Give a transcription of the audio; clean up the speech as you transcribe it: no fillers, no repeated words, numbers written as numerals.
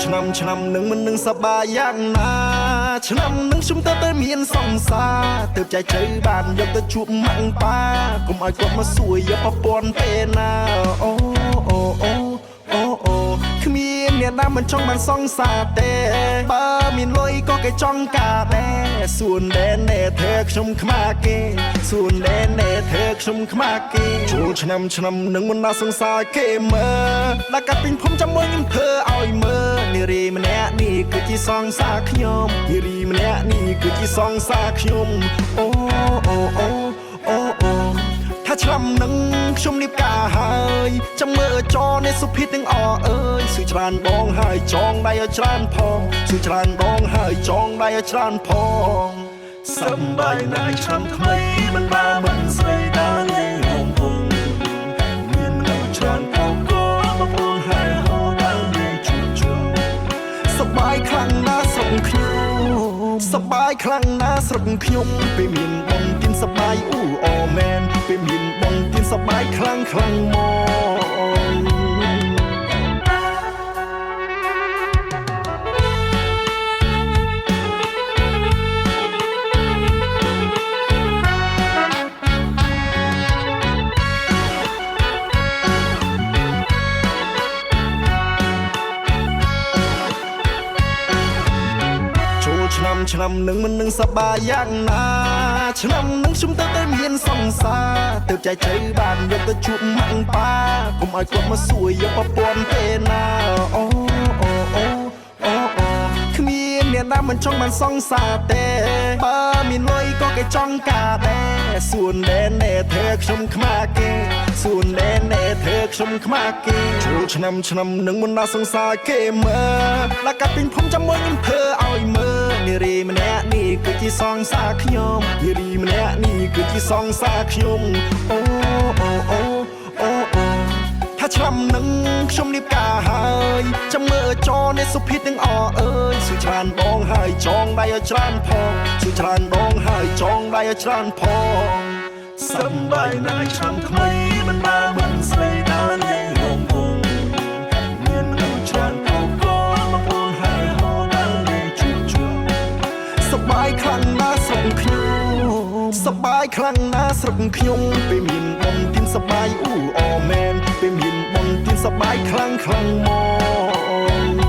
ឆ្នាំនឹងមិននឹងសប្បាយយ៉ាងណាឆ្នាំនឹងខ្ញុំទៅមានសង្សារទើបចែកជ័យបានយកទៅជួបម៉ាក់ប៉ាកុំឲ្យគាត់មកសួយយកប្រពន្ធពេលណាអូអូអូអូអូគ្មានអ្នកណាមិនចង់បានសង្សារទេបើមានលុយក៏គេចង់ការដែរសួនដែនណែធ្វើខ្ញុំខ្មាគេសួនដែនណែធ្វើខ្ញុំខ្មាគេចូលឆ្នាំនឹងមិនណាសង្សារគេមើលដាក់កាត់ពេញភូមិចាំមើលខ្ញុំធ្វើឲ្យមើលនារីម្នាក់នេះគឺជាសង្សារខ្ញុំនារីម្នាក់នេះគឺជាសង្សារខ្ញុំអូអូអូអូអូថាឆ្នាំនឹងខ្ញុំនេះកាហើយចាំមើលចរនេះសុភិតទាំងអអើយស៊ឺច្រើនបងហើយចងដៃឲ្យច្រើនផងស៊ឺច្រើនបងហើយចងដៃឲ្យច្រើនផងសំបាយណាស់ឆ្នាំថ្មីមិនបានមិនស្រីដើរលេងហងហងមានមនុស្សច្រើនផងក៏បងប្អូនហើយហៅដើរលេងជុំសប្បាយខ្លាំងណាស់ស្រុកខ្ញុំសប្បាយខ្លាំងណាស់ស្រុកខ្ញុំពេលមានបងกินសប្បាយអូមែនពេលមានបងกินសប្បាយខ្លាំងមកឆ្នាំនឹងមិននឹងសប្បាយយ៉ាងណាឆ្នាំនឹងខ្ញុំទៅមានសង្សារទើបចែកជ័យបានយកទៅជួបម៉ាក់ប៉ាកុំឲ្យគាត់មកសួយយកប្រពន្ធពេលណាអូអូអូអូអូគ្មានអ្នកណាមិនចង់បានសង្សារទេបើមានលុយក៏គេចង់ការដែរសួនដែនណែធ្វើខ្ញុំខ្មាគេសួនដែនណែធ្វើខ្ញុំខ្មាគេចូលឆ្នាំនឹងមិនណាសង្សារគេមើលដាក់កាត់ពេញភូមិចាំមើលខ្ញុំធ្វើឲ្យមើលនារីម្នាក់នេះគឺជាសង្សារខ្ញុំនារីម្នាក់នេះគឺជាសង្សារខ្ញុំអូអូអូអូអូថាឆ្នាំនឹងខ្ញុំនេះកាហើយចាំមើលចរនេះសុភិតទាំងអអើយស៊ឺច្រើនបងហើយចងដៃឲ្យច្រើនផងស៊ឺច្រើនបងហើយចងដៃឲ្យច្រើនផងសំបាយណាស់ឆ្នាំថ្មីមិនបានមិនស្រីដើរលេងហងហងមានមនុស្សច្រើនផងក៏បងប្អូនហើយហៅដើរលេងជុំសប្បាយខ្លាំងណាស់ស្រុកខ្ញុំសប្បាយខ្លាំងណាស់ស្រុកខ្ញុំពេលមានបងกินសប្បាយអូមែនពេលមានបងกินសប្បាយខ្លាំងមក